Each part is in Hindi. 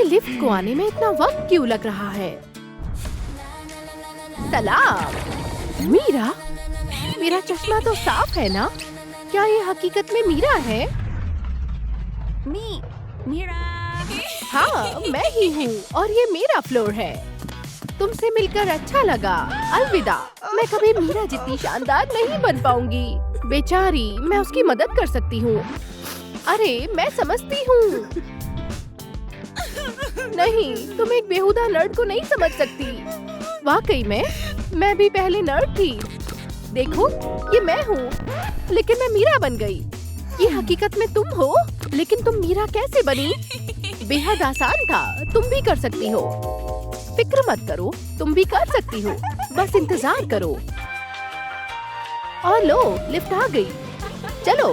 मुझे लिफ्ट को आने में इतना वक्त क्यों लग रहा है? सलाम। मीरा, मेरा चश्मा तो साफ है ना? क्या ये हकीकत में मीरा है? मीरा। हाँ, मैं ही हूँ और ये मेरा फ्लोर है। तुमसे मिलकर अच्छा लगा। अलविदा। मैं कभी मीरा जितनी शानदार नहीं बन पाऊंगी। बेचारी, मैं उसकी मदद कर सकती हूँ। अरे, मैं समझती हूँ। नहीं, तुम एक बेहुदा नर्ड को नहीं समझ सकती। वाकई में, मैं भी पहले नर्ड थी। देखो, ये मैं हूँ, लेकिन मैं मीरा बन गई। ये हकीकत में तुम हो, लेकिन तुम मीरा कैसे बनी? बेहद आसान था, तुम भी कर सकती हो। फिक्र मत करो, तुम भी कर सकती हो। बस इंतजार करो। और लो, लिफ्ट आ गई। चलो।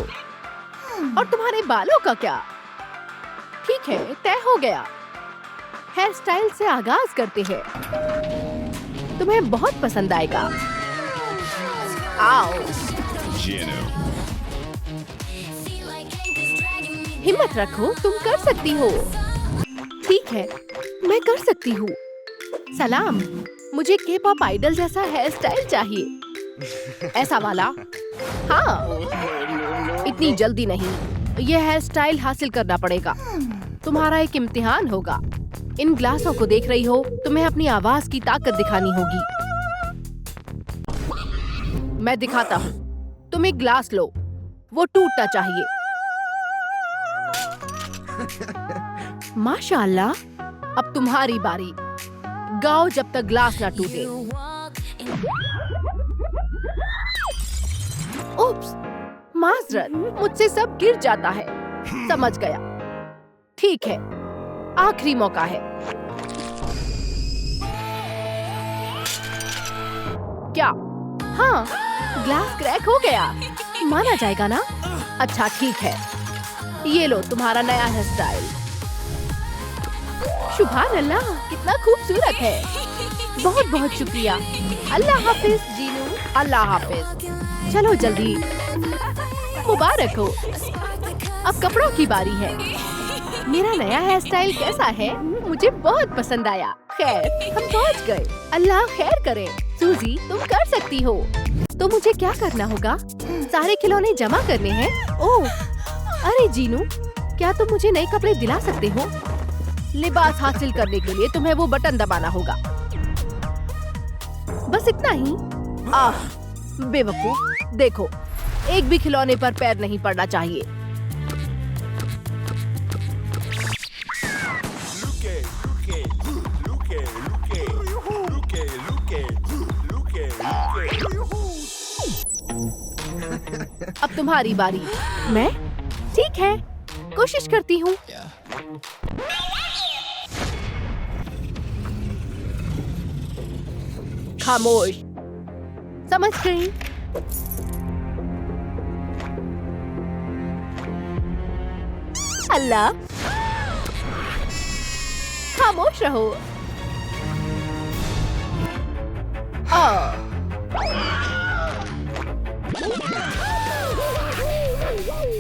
और तुम्हारे बालों का क्या? ठीक है, तय हो गया। हेयर स्टाइल से आगाज करते हैं। तुम्हें बहुत पसंद आएगा। आओ। हिम्मत रखो, तुम कर सकती हो। ठीक है, मैं कर सकती हूँ। सलाम, मुझे के-पॉप आइडल जैसा हेयर स्टाइल चाहिए। ऐसा वाला? हाँ, इतनी जल्दी नहीं। ये हेयर स्टाइल हासिल करना पड़ेगा। तुम्हारा एक इम्तिहान होगा। इन ग्लासों को देख रही हो? तुम्हें अपनी आवाज की ताकत दिखानी होगी। मैं दिखाता हूँ। तुम एक ग्लास लो, वो टूटना चाहिए। माशाअल्लाह, अब तुम्हारी बारी। गाओ जब तक ग्लास ना टूटे। उप्स, माजरत, मुझसे सब गिर जाता है। समझ गया। ठीक है, आखिरी मौका है। क्या? हाँ, ग्लास क्रैक हो गया। माना जाएगा ना? अच्छा, ठीक है। ये लो तुम्हारा नया हेयर स्टाइल। सुभान अल्लाह, कितना खूबसूरत है। बहुत बहुत शुक्रिया। अल्लाह हाफिज जीनू। अल्लाह हाफिज। चलो जल्दी। मुबारक हो। अब कपड़ों की बारी है। मेरा नया हेयर स्टाइल कैसा है? मुझे बहुत पसंद आया। खैर, हम पहुंच गए। अल्लाह खैर करे। सूजी, तुम कर सकती हो। तो मुझे क्या करना होगा? सारे खिलौने जमा करने हैं। ओह, अरे जीनू, क्या तुम मुझे नए कपड़े दिला सकते हो? लिबास हासिल करने के लिए तुम्हें वो बटन दबाना होगा। बस इतना ही? आह, बेवकूफ। देखो, एक भी खिलौने पर पैर नहीं पड़ना चाहिए। अब तुम्हारी बारी। मैं? ठीक है, कोशिश करती हूँ। खामोश। समझ गई। अल्लाह, खामोश रहो।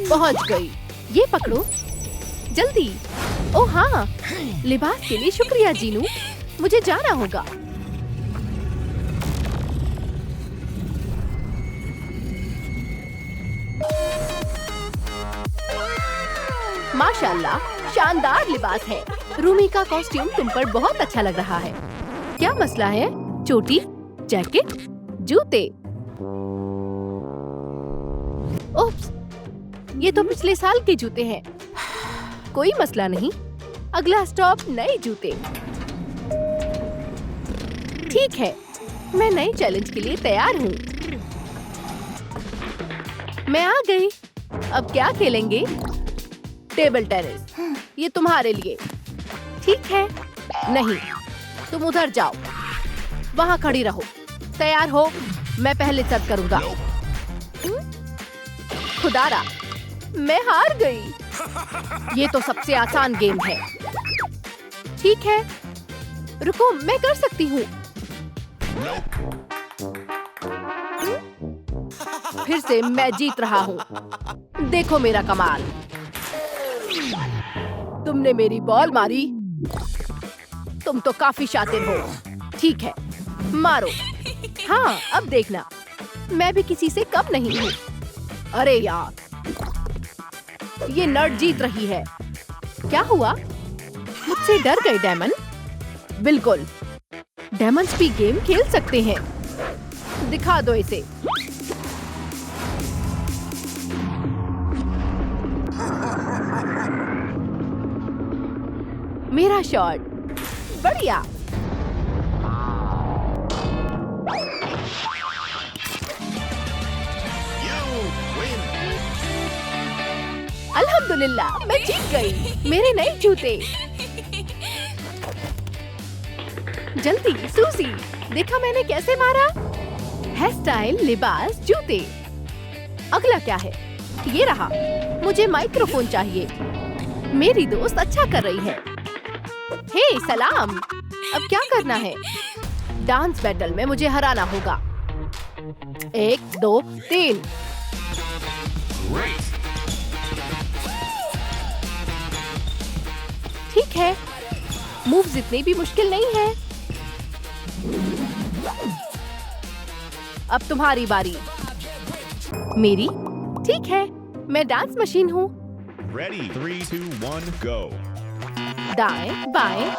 पहुंच गई। ये पकड़ो, जल्दी। ओह हाँ, लिबास के लिए शुक्रिया जीनू। मुझे जाना होगा। माशाल्लाह, शानदार लिबास है। रूमी का कॉस्ट्यूम तुम पर बहुत अच्छा लग रहा है। क्या मसला है? चोटी, जैकेट, जूते। ओप्स, ये तो पिछले साल के जूते हैं। कोई मसला नहीं। अगला स्टॉप नए जूते। ठीक है, मैं नए चैलेंज के लिए तैयार हूँ। मैं आ गई। अब क्या खेलेंगे? Table tennis. ये तुम्हारे लिए। ठीक है। नहीं, तुम उधर जाओ। वहाँ खड़ी रहो। तैयार हो? मैं पहले सर्व करूँगा। खुदारा, मैं हार गई। ये तो सबसे आसान गेम है। ठीक है, रुको, मैं कर सकती हूँ। फिर से मैं जीत रहा हूँ। देखो मेरा कमाल। तुमने मेरी बॉल मारी तुम तो काफी शातिर हो। ठीक है, मारो। हाँ, अब देखना, मैं भी किसी से कम नहीं हूँ। अरे यार, ये नर्ड जीत रही है। क्या हुआ? मुझसे डर गए डेमन? बिल्कुल, डेमन्स भी गेम खेल सकते हैं। दिखा दो इसे। मेरा शॉट, बढ़िया। अल्हम्दुलिल्लाह, मैं जीत गई। मेरे नए जूते। जल्दी सूजी, देखा मैंने कैसे मारा? हेयर स्टाइल, लिबास, जूते। अगला क्या है? ये रहा। मुझे माइक्रोफोन चाहिए। मेरी दोस्त अच्छा कर रही है। हे सलाम, अब क्या करना है? डांस बैटल में मुझे हराना होगा। 1 2 3। ठीक है, मूव्स इतने भी मुश्किल नहीं है। अब तुम्हारी बारी। मेरी? ठीक है, मैं डांस मशीन हूँ। Ready, 3, 2, 1, go. दाएं, बाएं,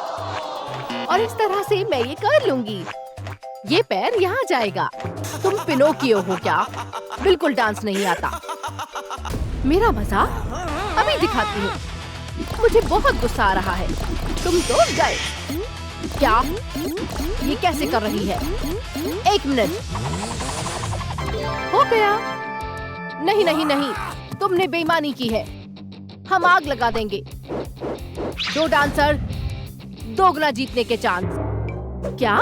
और इस तरह से मैं ये कर लूंगी। ये पैर यहाँ जाएगा। तुम पिनोकियो हो क्या? बिल्कुल डांस नहीं आता। मेरा मजा अभी दिखाती हूँ। मुझे बहुत गुस्सा आ रहा है। तुम तो गए। क्या? ये कैसे कर रही है? 1 मिनट। हो गया। नहीं नहीं नहीं, तुमने बेईमानी की है। हम आग लगा देंगे। 2 डांसर, दोगुना जीतने के चांस। क्या?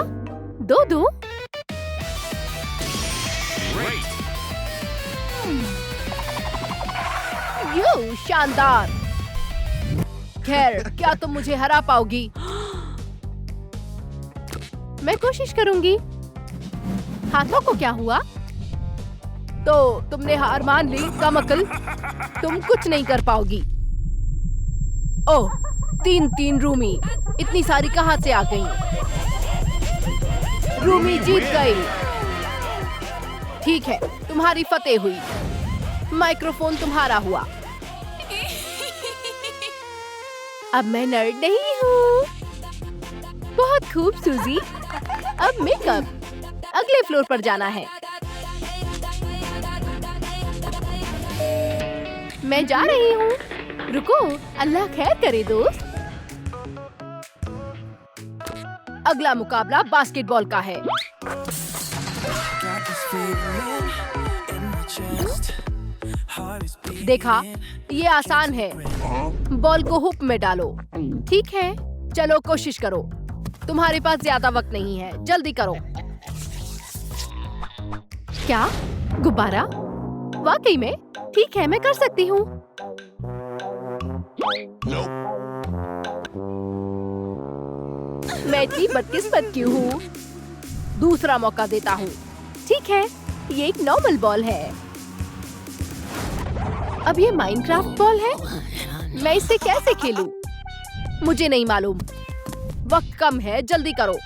2-2? यो, शानदार। खैर, क्या तुम मुझे हरा पाओगी? मैं कोशिश करूंगी। हाथों को क्या हुआ? तो तुमने हार मान ली, कमअक्ल। तुम कुछ नहीं कर पाओगी। ओह, 3-3 रूमी। इतनी सारी कहां से आ गई? रूमी जीत गई। ठीक है, तुम्हारी फतेह हुई। माइक्रोफोन तुम्हारा हुआ। अब मैं नर्ड नहीं हूँ। बहुत खूब सूजी। अब मेकअप। अगले फ्लोर पर जाना है। मैं जा रही हूँ। रुको, अल्लाह खैर करे दोस्त। अगला मुकाबला बास्केटबॉल का है। देखा, ये आसान है। बॉल को हुप में डालो। ठीक है, चलो कोशिश करो। तुम्हारे पास ज्यादा वक्त नहीं है, जल्दी करो। क्या? गुब्बारा? वाकई में? ठीक है, मैं कर सकती हूँ। मैं इतनी बदकिस्मत क्यों हूँ? दूसरा मौका देता हूँ। ठीक है, ये एक नॉर्मल बॉल है। अब ये माइनक्राफ्ट बॉल है। मैं इससे कैसे खेलूं? मुझे नहीं मालूम। वक्त कम है, जल्दी करो।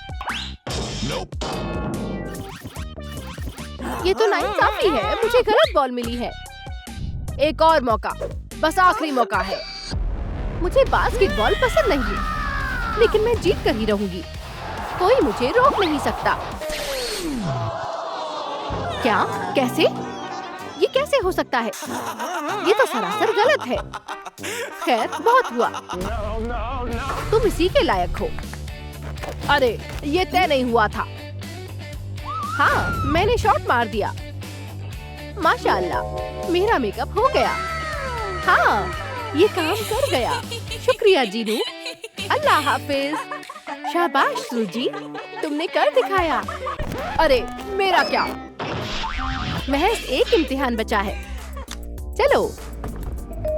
ये तो नाइंसाफी है। मुझे गलत बॉल मिली है। एक और मौका, बस आखिरी मौका है। मुझे बास्केटबॉल पसंद नहीं, लेकिन मैं जीत कर ही रहूंगी। कोई मुझे रोक नहीं सकता। क्या? कैसे? ये कैसे हो सकता है? ये तो सरासर गलत है। खैर, बहुत हुआ। तुम इसी के लायक हो। अरे, ये तय नहीं हुआ था। हाँ, मैंने शॉट मार दिया। माशाअल्लाह, मेरा मेकअप हो गया। हाँ, ये काम कर गया। शुक्रिया जीनू। अल्लाह हाफिज। शाबाश सूजी, तुमने कर दिखाया। अरे, मेरा क्या? महज एक इम्तिहान बचा है। चलो,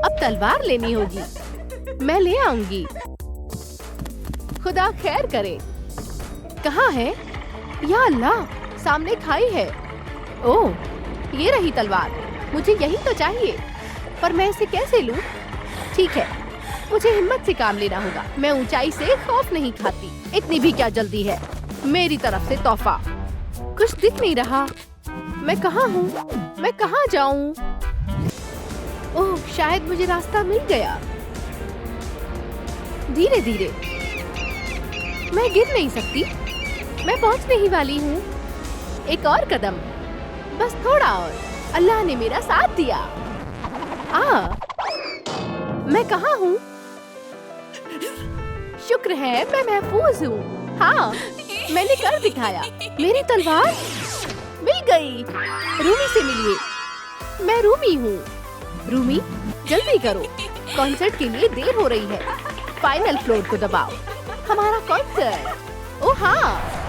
अब तलवार लेनी होगी। मैं ले आऊंगी। खुदा खैर करे। कहाँ है? या अल्लाह, सामने खाई है। ओह, ये रही तलवार। मुझे यही तो चाहिए, पर मैं इसे कैसे लूं? ठीक है, मुझे हिम्मत से काम लेना होगा। मैं ऊंचाई से खौफ नहीं खाती। इतनी भी क्या जल्दी है। मेरी तरफ से तोहफा। कुछ दिख नहीं रहा। मैं कहाँ हूँ? मैं कहाँ जाऊँ? ओह, शायद मुझे रास्ता मिल गया। धीरे धीरे। मैं गिर नहीं सकती। मैं पहुँचने ही वाली हूँ। एक और कदम, बस थोड़ा और। अल्लाह ने मेरा साथ दिया। मैं कहाँ हूँ? शुक्र है मैं महफूज हूँ। हाँ, मैंने कर दिखाया। मेरी तलवार मिल गई। रूमी से मिलिए। मैं रूमी हूँ। रूमी, जल्दी करो, कॉन्सर्ट के लिए देर हो रही है। फाइनल फ्लोर को दबाओ। हमारा कॉन्सर्ट। ओह हाँ,